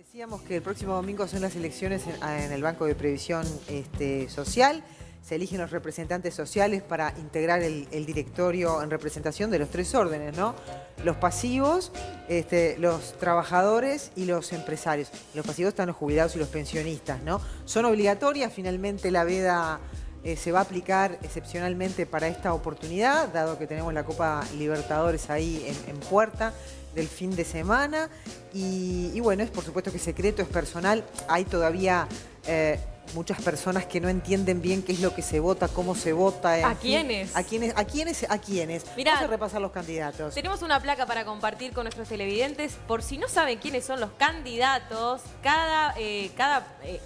Decíamos que el próximo domingo son las elecciones en el Banco de Previsión Social. Se eligen los representantes sociales para integrar el directorio en representación de los tres órdenes, ¿no? Los pasivos, los trabajadores y los empresarios. Los pasivos están los jubilados y los pensionistas, ¿no? Son obligatorias, finalmente la veda se va a aplicar excepcionalmente para esta oportunidad, dado que tenemos la Copa Libertadores ahí en puerta del fin de semana. Y bueno, es por supuesto que secreto, es personal. Hay todavía muchas personas que no entienden bien qué es lo que se vota, cómo se vota. ¿A quiénes? ¿A quiénes? Mirá, vamos a repasar los candidatos. Tenemos una placa para compartir con nuestros televidentes. Por si no saben quiénes son los candidatos, cada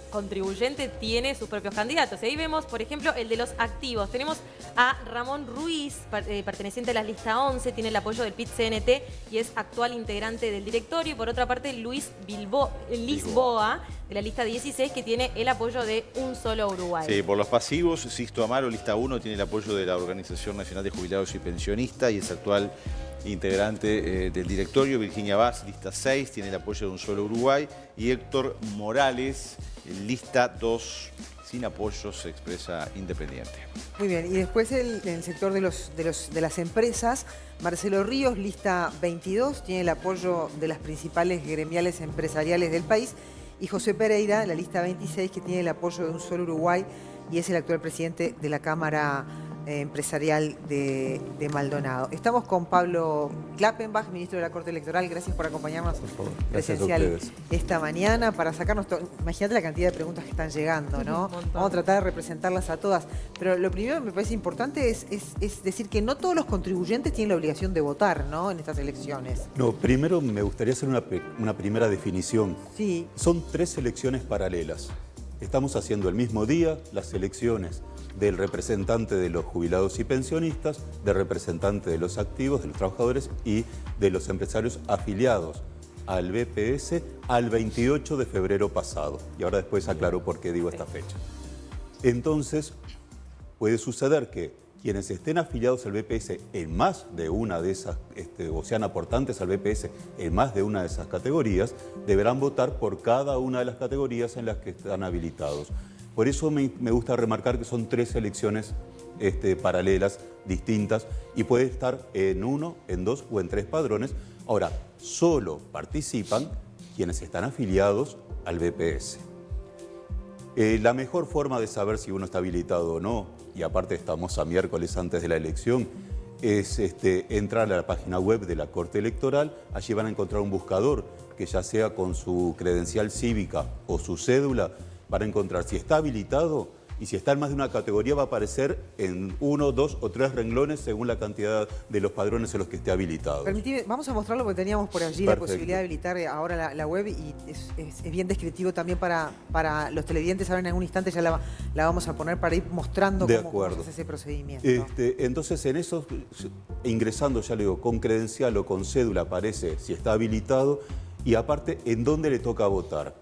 contribuyente tiene sus propios candidatos. Ahí vemos, por ejemplo, el de los activos. Tenemos a Ramón Ruiz, perteneciente a la lista 11, tiene el apoyo del PIT-CNT y es actual integrante del directorio. Y por otra parte, Luis Lisboa, de la lista 16, que tiene el apoyo de Un Solo Uruguay. Sí, por los pasivos, Sisto Amaro, lista 1, tiene el apoyo de la Organización Nacional de Jubilados y Pensionistas y es actual integrante del directorio. Virginia Vaz, lista 6, tiene el apoyo de Un Solo Uruguay. Y Héctor Morales, lista 2, sin apoyo, se expresa independiente. Muy bien, y después en el sector de las empresas, Marcelo Ríos, lista 22, tiene el apoyo de las principales gremiales empresariales del país. Y José Pereira, la lista 26, que tiene el apoyo de Un Solo Uruguay y es el actual presidente de la Cámara Empresarial de Maldonado. Estamos con Pablo Klappenbach, ministro de la Corte Electoral. Gracias por acompañarnos presencial esta mañana para sacarnos todo. Imagínate la cantidad de preguntas que están llegando, ¿no? Vamos a tratar de representarlas a todas. Pero lo primero que me parece importante es decir que no todos los contribuyentes tienen la obligación de votar, ¿no?, en estas elecciones. No, primero me gustaría hacer una primera definición. Sí. Son 3 elecciones paralelas. Estamos haciendo el mismo día las elecciones del representante de los jubilados y pensionistas, del representante de los activos, de los trabajadores y de los empresarios afiliados al BPS al 28 de febrero pasado. Y ahora después aclaro por qué digo esta fecha. Entonces, puede suceder que quienes estén afiliados al BPS en más de una de esas, o sean aportantes al BPS en más de una de esas categorías, deberán votar por cada una de las categorías en las que están habilitados. Por eso me gusta remarcar que son 3 elecciones paralelas, distintas, y puede estar en 1, en 2 o en 3 padrones. Ahora, solo participan quienes están afiliados al BPS. La mejor forma de saber si uno está habilitado o no, y aparte estamos a miércoles antes de la elección, es entrar a la página web de la Corte Electoral. Allí van a encontrar un buscador que, ya sea con su credencial cívica o su cédula, van a encontrar si está habilitado, y si está en más de una categoría va a aparecer en 1, 2 o 3 renglones según la cantidad de los padrones en los que esté habilitado. Permitime, vamos a mostrarlo porque teníamos por allí la posibilidad de habilitar ahora la web y es bien descriptivo también para los televidentes. Ahora en algún instante ya la vamos a poner para ir mostrando cómo es ese procedimiento. Entonces en eso, ingresando, ya le digo, con credencial o con cédula aparece si está habilitado y aparte en dónde le toca votar.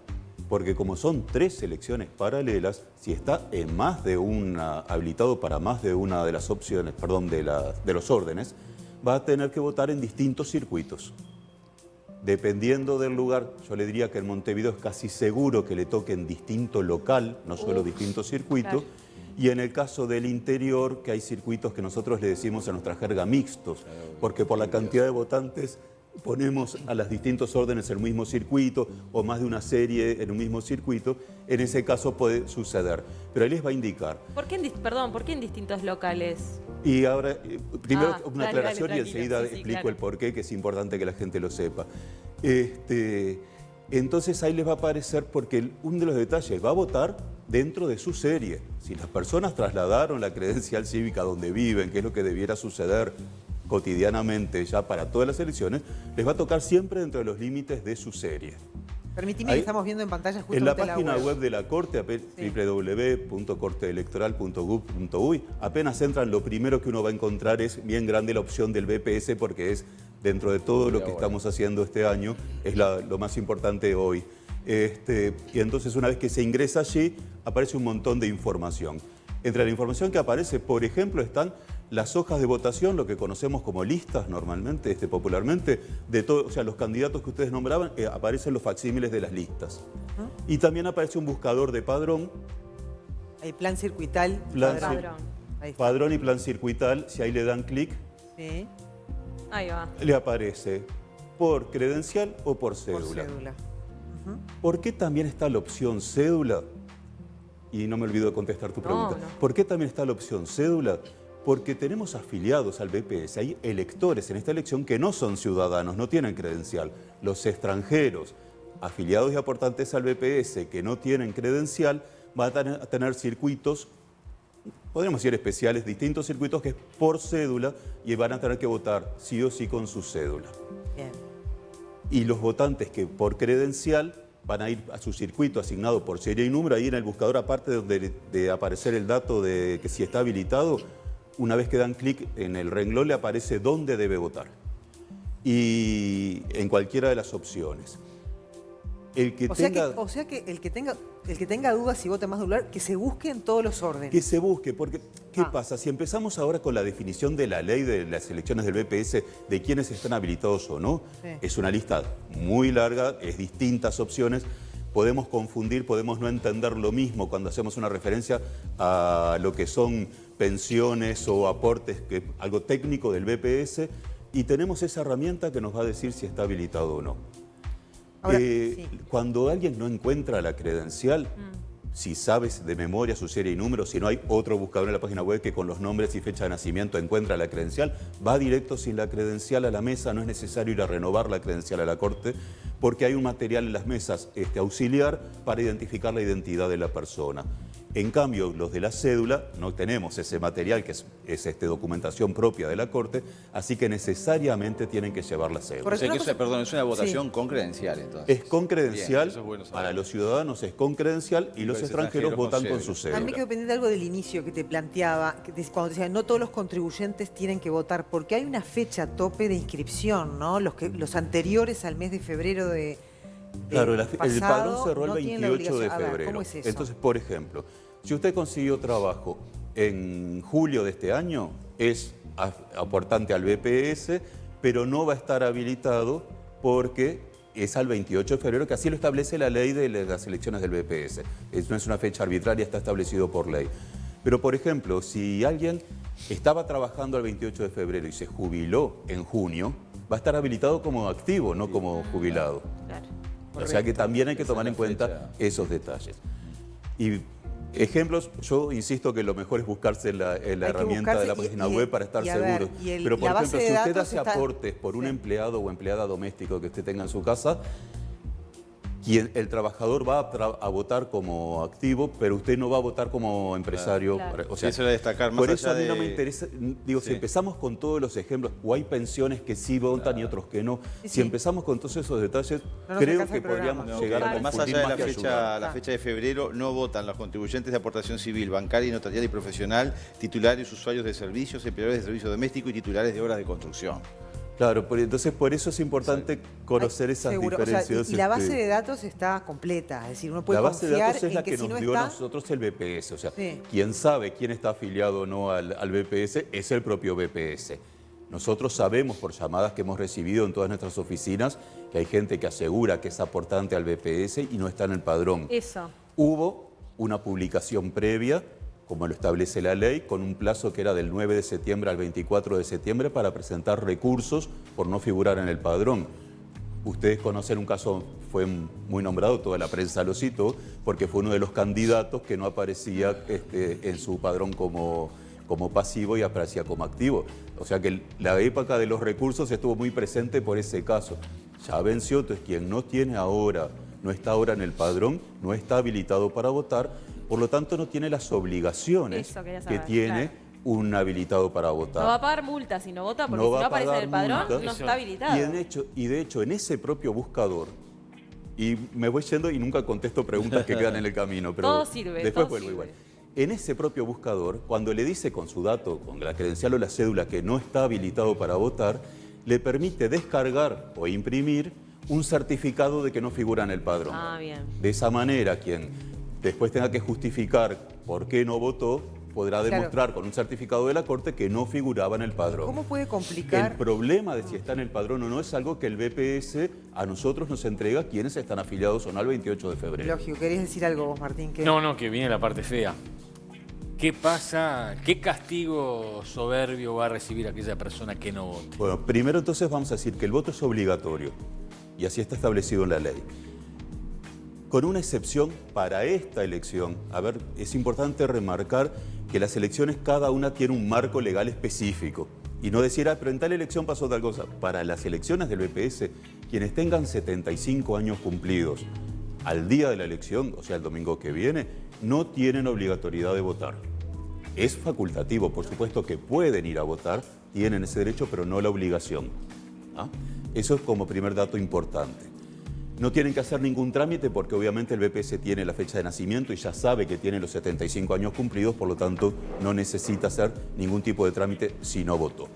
Porque como son 3 elecciones paralelas, si está en más de una, habilitado para más de una de las opciones, perdón, de los órdenes, va a tener que votar en distintos circuitos. Dependiendo del lugar, yo le diría que en Montevideo es casi seguro que le toque en distinto local, no solo distinto circuito. Claro. Y en el caso del interior, que hay circuitos que nosotros le decimos en nuestra jerga mixtos, porque por la cantidad de votantes ponemos a las distintos órdenes en el mismo circuito o más de una serie en un mismo circuito. En ese caso puede suceder, pero ahí les va a indicar. ¿Por qué en distintos locales? Y ahora, primero una aclaración y enseguida explico el porqué, que es importante que la gente lo sepa. Entonces ahí les va a aparecer, porque uno de los detalles, va a votar dentro de su serie. Si las personas trasladaron la credencial cívica donde viven, que es lo que debiera suceder cotidianamente ya para todas las elecciones, les va a tocar siempre dentro de los límites de su serie. Permitime, que estamos viendo en pantalla justamente en la página web de la Corte, www.corteelectoral.gov.uy, apenas entran, lo primero que uno va a encontrar es bien grande la opción del BPS, porque es, dentro de todo lo que estamos haciendo este año, es lo más importante hoy. Y entonces, una vez que se ingresa allí, aparece un montón de información. Entre la información que aparece, por ejemplo, están las hojas de votación, lo que conocemos como listas normalmente, popularmente, de todo, o sea, los candidatos que ustedes nombraban, aparecen los facsímiles de las listas. Y también aparece un buscador de padrón. Hay plan circuital. Padrón. Ahí está. Padrón y plan circuital, si ahí le dan clic, Sí, Ahí va. le aparece por credencial o por por cédula. cédula. ¿Por qué también está la opción cédula? Y no me olvido de contestar tu pregunta. No. ¿Por qué también está la opción cédula? Porque tenemos afiliados al BPS, hay electores en esta elección que no son ciudadanos, no tienen credencial. Los extranjeros afiliados y aportantes al BPS que no tienen credencial van a tener circuitos, podríamos decir especiales, distintos circuitos que es por cédula y van a tener que votar sí o sí con su cédula. Bien. Y los votantes que por credencial van a ir a su circuito asignado por serie y número, ahí en el buscador, aparte de aparecer el dato de que si está habilitado, una vez que dan clic en el renglón le aparece dónde debe votar. Y en cualquiera de las opciones. El que O sea que el que tenga dudas si vota más de un lugar, que se busque en todos los órdenes. que se busque, porque ¿qué pasa? Si empezamos ahora con la definición de la ley de las elecciones del BPS, de quiénes están habilitados o no, Sí. es una lista muy larga, es distintas opciones, podemos confundir, podemos no entender lo mismo cuando hacemos una referencia a lo que son pensiones o aportes, que algo técnico del BPS, y tenemos esa herramienta que nos va a decir si está habilitado o no. Ahora, sí. Cuando alguien no encuentra la credencial, si sabes de memoria su serie y número, si no hay otro buscador en la página web que con los nombres y fecha de nacimiento encuentra la credencial, va directo sin la credencial a la mesa, no es necesario ir a renovar la credencial a la corte, porque hay un material en las mesas auxiliar para identificar la identidad de la persona. En cambio, los de la cédula no tenemos ese material que es documentación propia de la Corte, así que necesariamente tienen que llevar la cédula. Por O sea que una cosa- perdón, es una votación Sí. con credencial, entonces. Es con credencial, Bien, eso es bueno saber. para los ciudadanos es con credencial y los extranjeros votan con su A mí cédula. me quedó pendiente algo del inicio que te planteaba, cuando te decía, no todos los contribuyentes tienen que votar, porque hay una fecha tope de inscripción, ¿no? Los anteriores al mes de febrero de Claro, el pasado padrón cerró el no tienen la 28 de obligación. A ver, febrero. ¿cómo es eso? Entonces, por ejemplo, si usted consiguió trabajo en julio de este año, es aportante al BPS, pero no va a estar habilitado porque es al 28 de febrero, que así lo establece la ley de las elecciones del BPS. No es una fecha arbitraria, está establecido por ley. Pero, por ejemplo, si alguien estaba trabajando el 28 de febrero y se jubiló en junio, va a estar habilitado como activo, no como jubilado. Claro. O sea que también hay que Esa tomar es en la cuenta fecha. esos detalles. Y ejemplos, yo insisto que lo mejor es buscarse en la que herramienta de la buscarse página web para estar y a ver, seguro. y Pero, por la ejemplo, base de si usted datos hace está- aportes por un Sí. empleado o empleada doméstico que usted tenga en su casa, el trabajador va a votar como activo, pero usted no va a votar como empresario. Claro. O Sí, eso era destacar, más por eso a allá mí no de- me interesa, digo, si Sí. empezamos con todos los ejemplos, o hay pensiones que sí votan y otros que no, Sí, si sí. empezamos con todos esos detalles, No nos creo alcanza que el programa. podríamos No, llegar a que más confundir allá de más que ayudar. la fecha de febrero, no votan los contribuyentes de aportación civil, bancaria, notarial y profesional, titulares, usuarios de servicios, empleadores de servicio doméstico y titulares de obras de construcción. Claro, entonces por eso es importante conocer esas Seguro. O sea, diferencias. y la base de datos está completa, es decir, uno puede La base de confiar datos es en la que que si nos no dio a está... nosotros el BPS. O sea, Sí. quien sabe quién está afiliado o no al BPS es el propio BPS. Nosotros sabemos por llamadas que hemos recibido en todas nuestras oficinas que hay gente que asegura que es aportante al BPS y no está en el padrón. Eso. Hubo una publicación previa, como lo establece la ley, con un plazo que era del 9 de septiembre al 24 de septiembre para presentar recursos por no figurar en el padrón. Ustedes conocen un caso, fue muy nombrado, toda la prensa lo citó, porque fue uno de los candidatos que no aparecía en su padrón como pasivo y aparecía como activo. O sea que la época de los recursos estuvo muy presente por ese caso. Ya venció, entonces quien no tiene ahora, no está ahora en el padrón, no está habilitado para votar, por lo tanto no tiene las obligaciones Eso quería que saber, tiene claro. un habilitado para votar. No va a pagar multa si no vota, porque No si va no a aparece en el pagar padrón, multa. no está habilitado. Y de hecho, en ese propio buscador, y me voy yendo y nunca contesto preguntas que quedan en el camino, pero Todo sirve, después todo vuelvo sirve. igual. En ese propio buscador, cuando le dice con su dato, con la credencial o la cédula que no está habilitado para votar, le permite descargar o imprimir un certificado de que no figura en el padrón. Ah, bien. De esa manera, quien después tenga que justificar por qué no votó, podrá demostrar con un certificado de la Corte que no figuraba en el padrón. ¿Cómo puede complicar? El problema de si está en el padrón o no es algo que el BPS a nosotros nos entrega quienes están afiliados o no al 28 de febrero. Lógico, ¿querías decir algo vos, Martín? No, que viene la parte fea. ¿Qué pasa? ¿Qué castigo soberbio va a recibir aquella persona que no vote? Bueno, primero entonces vamos a decir que el voto es obligatorio y así está establecido en la ley. Con una excepción para esta elección, a ver, es importante remarcar que las elecciones cada una tiene un marco legal específico y no decir, pero en tal elección pasó tal cosa. Para las elecciones del BPS, quienes tengan 75 años cumplidos al día de la elección, o sea, el domingo que viene, no tienen obligatoriedad de votar. Es facultativo, por supuesto que pueden ir a votar, tienen ese derecho, pero no la obligación. ¿Ah? Eso es como primer dato importante. No tienen que hacer ningún trámite porque obviamente el BPS tiene la fecha de nacimiento y ya sabe que tiene los 75 años cumplidos, por lo tanto no necesita hacer ningún tipo de trámite si no votó.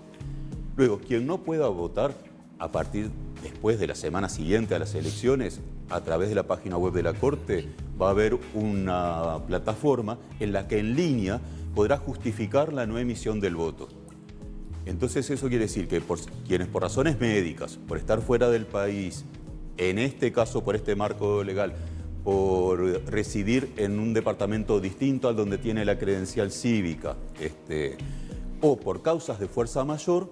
Luego, quien no pueda votar a partir después de la semana siguiente a las elecciones, a través de la página web de la Corte, va a haber una plataforma en la que en línea podrá justificar la no emisión del voto. Entonces eso quiere decir que quienes por razones médicas, por estar fuera del país, en este caso por este marco legal, por residir en un departamento distinto al donde tiene la credencial cívica, o por causas de fuerza mayor,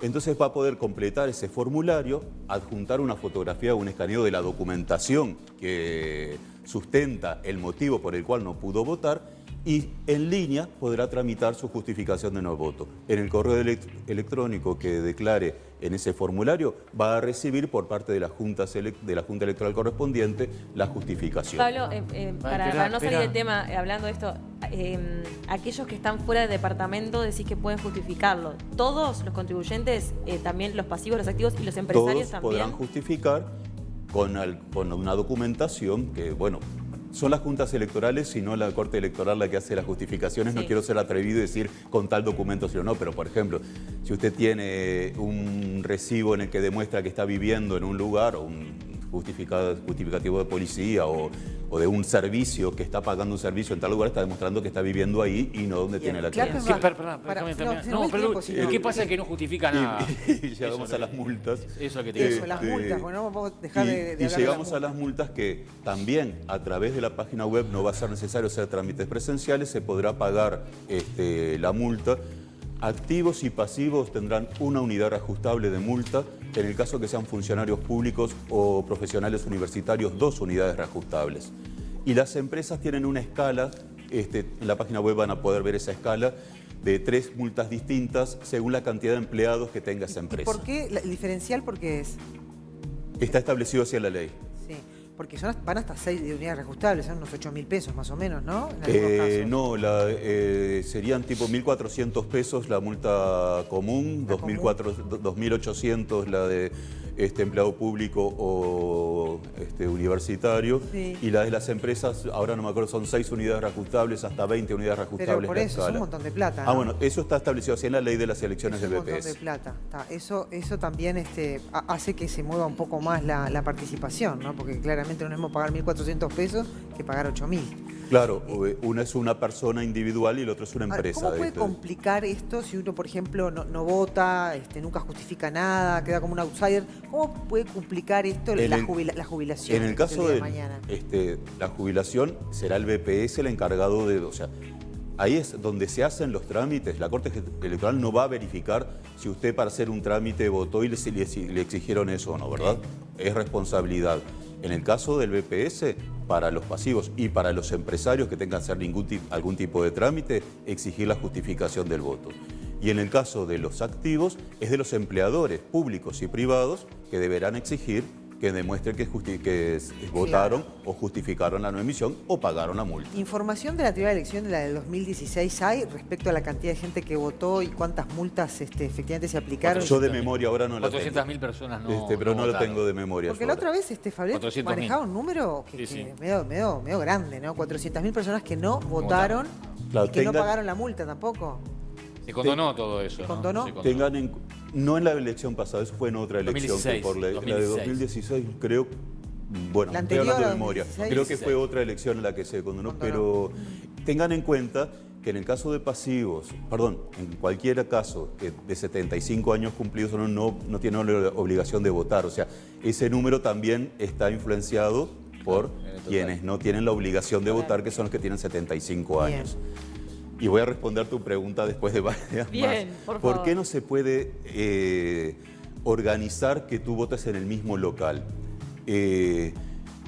entonces va a poder completar ese formulario, adjuntar una fotografía o un escaneo de la documentación que sustenta el motivo por el cual no pudo votar y en línea podrá tramitar su justificación de no voto. En el correo electrónico que declare en ese formulario va a recibir por parte de la Junta Electoral correspondiente la justificación. Pablo, para no salir del tema, hablando de esto, aquellos que están fuera del departamento decís que pueden justificarlo. ¿Todos los contribuyentes, también los pasivos, los activos y los empresarios Todos también? podrán justificar con una documentación que, bueno, son las juntas electorales y no la Corte Electoral la que hace las justificaciones. Sí. No quiero ser atrevido y decir con tal documento sí o no, pero por ejemplo, si usted tiene un recibo en el que demuestra que está viviendo en un lugar o un justificativo de policía o de un servicio, que está pagando un servicio en tal lugar, está demostrando que está viviendo ahí y no donde tiene la tierra. Sí, ¿qué pasa que no justifica nada? Y llegamos a las multas. Eso que te Eso, las multas, bueno, no vamos a dejar de hablar de llegamos a las multas que también a través de la página web no va a ser necesario hacer trámites presenciales, se podrá pagar la multa. Activos y pasivos tendrán una unidad reajustable de multa. En el caso que sean funcionarios públicos o profesionales universitarios, 2 unidades reajustables. Y las empresas tienen una escala, en la página web van a poder ver esa escala, de 3 multas distintas según la cantidad de empleados que tenga esa empresa. ¿Y por qué? ¿El diferencial por qué es? Está establecido así en la ley. Sí, porque van hasta 6 unidades reajustables, son unos 8.000 pesos más o menos, ¿no? No, serían tipo 1.400 pesos la multa común, 2.800 la de empleado público o universitario, sí. Y la de las empresas, ahora no me acuerdo, son 6 unidades reajustables, hasta 20 unidades reajustables. Pero por eso es un montón de plata, ¿no? Bueno, eso está establecido así en la ley de las elecciones del BPS. Un montón de plata. Eso también hace que se mueva un poco más la participación, ¿no? Porque claramente no es mismo pagar 1.400 pesos que pagar 8.000. Claro, una es una persona individual y el otro es una empresa. ¿Cómo puede complicar esto si uno, por ejemplo, no vota, nunca justifica nada, queda como un outsider? ¿Cómo puede complicar esto la jubilación? En el caso de mañana? La jubilación será el BPS el encargado de... O sea, ahí es donde se hacen los trámites. La Corte Electoral no va a verificar si usted para hacer un trámite votó y le exigieron eso o no, ¿verdad? Es responsabilidad. En el caso del BPS, para los pasivos y para los empresarios que tengan que hacer algún tipo de trámite, exigir la justificación del voto. Y en el caso de los activos, es de los empleadores públicos y privados que deberán exigir que demuestren que votaron o justificaron la no emisión o pagaron la multa. ¿Información de la anterior elección, de la del 2016, hay respecto a la cantidad de gente que votó y cuántas multas efectivamente se aplicaron? Yo de memoria ahora no la tengo. 400.000 personas no pero no lo tengo de memoria. Porque la otra vez Fabián manejaba un número medio grande, ¿no? 400.000 personas que no votaron y que no pagaron la multa tampoco. Se condonó todo eso, ¿no? ¿Condonó? No en la elección pasada, eso fue en otra elección. 2016, por la de 2016, creo. Bueno, estoy hablando de memoria. Creo que fue otra elección en la que se condonó, pero tengan en cuenta que en el caso de pasivos, perdón, en cualquier caso de 75 años cumplidos no tiene la obligación de votar. O sea, ese número también está influenciado por quienes no tienen la obligación de votar, que son los que tienen 75 años. Y voy a responder tu pregunta después de varias Bien, más. por favor. ¿Por qué no se puede organizar que tú votes en el mismo local?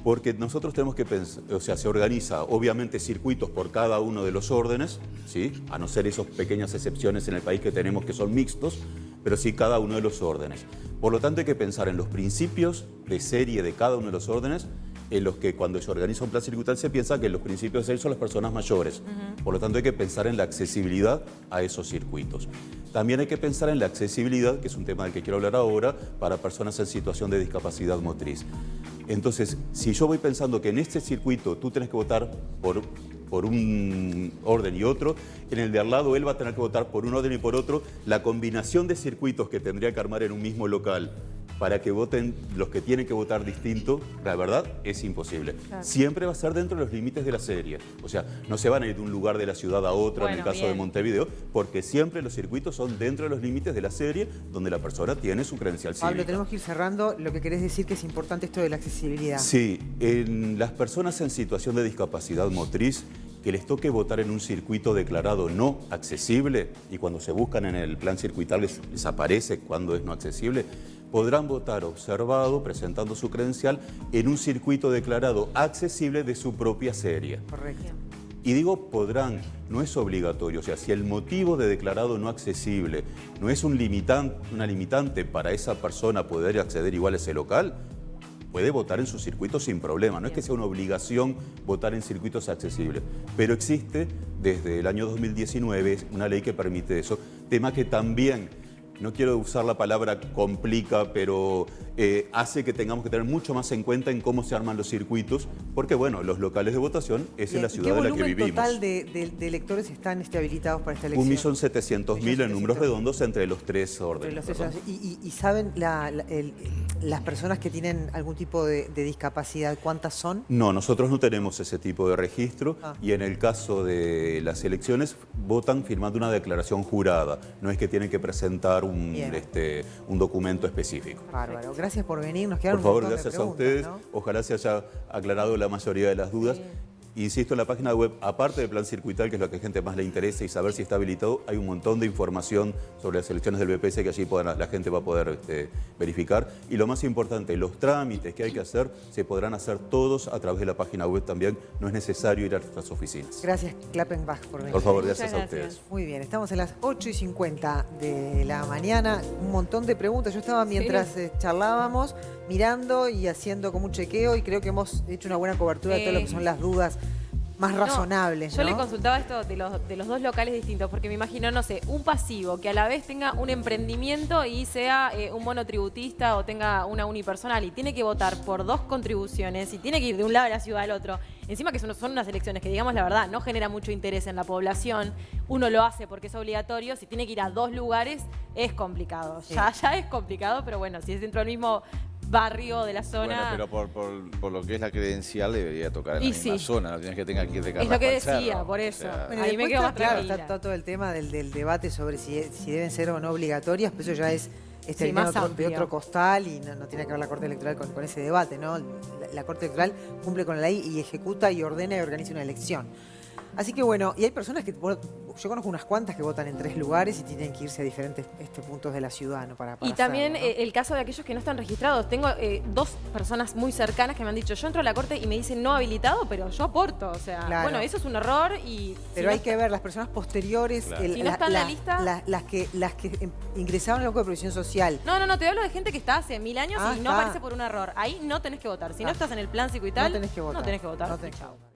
Porque nosotros tenemos que pensar, o sea, se organiza obviamente circuitos por cada uno de los órdenes, ¿sí? A no ser esas pequeñas excepciones en el país que tenemos que son mixtos, pero sí cada uno de los órdenes. Por lo tanto hay que pensar en los principios de serie de cada uno de los órdenes, en los que cuando se organiza un plan circuital se piensa que los principios de serie son las personas mayores. Por lo tanto hay que pensar en la accesibilidad a esos circuitos. También hay que pensar en la accesibilidad, que es un tema del que quiero hablar ahora, para personas en situación de discapacidad motriz. Entonces, si yo voy pensando que en este circuito tú tienes que votar por un orden y otro, en el de al lado él va a tener que votar por un orden y por otro, la combinación de circuitos que tendría que armar en un mismo local para que voten los que tienen que votar distinto, la verdad, es imposible. Claro. Siempre va a ser dentro de los límites de la serie. O sea, no se van a ir de un lugar de la ciudad a otro, en el caso de Montevideo, porque siempre los circuitos son dentro de los límites de la serie donde la persona tiene su credencial cívica. Pablo, tenemos que ir cerrando. Lo que querés decir que es importante esto de la accesibilidad. Sí, en las personas en situación de discapacidad motriz, que les toque votar en un circuito declarado no accesible, y cuando se buscan en el plan circuital les aparece cuando es no accesible, podrán votar observado, presentando su credencial, en un circuito declarado accesible de su propia serie. Correcto. Y digo podrán, no es obligatorio. O sea, si el motivo de declarado no accesible no es una limitante para esa persona poder acceder igual a ese local, puede votar en su circuito sin problema. No es que sea una obligación votar en circuitos accesibles, pero existe desde el año 2019 una ley que permite eso, tema que también, no quiero usar la palabra complica, pero hace que tengamos que tener mucho más en cuenta en cómo se arman los circuitos, porque bueno, los locales de votación es en la ciudad en la que vivimos. ¿Qué volumen total de electores están habilitados para esta elección? 1.700.000 en números redondos entre los tres órdenes. ¿Y saben las personas que tienen algún tipo de discapacidad, cuántas son? No, nosotros no tenemos ese tipo de registro y en el caso de las elecciones votan firmando una declaración jurada. No es que tienen que presentar un documento específico. Bárbaro. Gracias por venir. Nos quedaron por favor, un montón gracias de preguntas, a ustedes. ¿no? Ojalá se haya aclarado la mayoría de las dudas. Insisto, en la página web, aparte del plan circuital, que es lo que a la gente más le interesa y saber si está habilitado, hay un montón de información sobre las elecciones del BPS que allí la gente va a poder verificar. Y lo más importante, los trámites que hay que hacer se podrán hacer todos a través de la página web también. No es necesario ir a nuestras oficinas. Gracias, Klappenbach, por venir. Por favor, gracias a ustedes. Muy bien, estamos en las 8:50 de la mañana. Un montón de preguntas. Yo estaba mientras charlábamos, mirando y haciendo como un chequeo y creo que hemos hecho una buena cobertura de todo lo que son las dudas más razonables, Yo ¿no? le consultaba esto de los dos locales distintos, porque me imagino, no sé, un pasivo que a la vez tenga un emprendimiento y sea un monotributista o tenga una unipersonal y tiene que votar por dos contribuciones y tiene que ir de un lado de la ciudad al otro. Encima que son unas elecciones que, digamos la verdad, no genera mucho interés en la población. Uno lo hace porque es obligatorio. Si tiene que ir a dos lugares, es complicado. Sí. Ya es complicado, pero bueno, si es dentro del mismo barrio de la zona. Bueno, pero por lo que es la credencial debería tocar en la misma zona, no tienes que tener que ir de Carrasco. Es lo que decía, Cerro, por eso. O sea, Bueno, ahí me quedo más tranquila. Está todo el tema del debate sobre si deben ser o no obligatorias, pero eso ya es más de otro costal y no tiene que ver la Corte Electoral con ese debate, ¿no? La Corte Electoral cumple con la ley y ejecuta y ordena y organiza una elección. Así que bueno, y hay personas que, yo conozco unas cuantas que votan en 3 lugares y tienen que irse a diferentes puntos de la ciudad, ¿no? Para y también hacerlo, ¿no? El caso de aquellos que no están registrados. Tengo 2 personas muy cercanas que me han dicho, yo entro a la corte y me dicen no habilitado, pero yo aporto. O sea, claro. Bueno, eso es un error y... Pero hay que ver las personas posteriores, claro. Si no está en la lista... las que ingresaron al Banco de Previsión Social. No, te hablo de gente que está hace 1000 años y no está. aparece por un error. Ahí no tenés que votar. Si no estás en el plan circuital, no tenés que votar. No tenés que votar. No tenés que votar.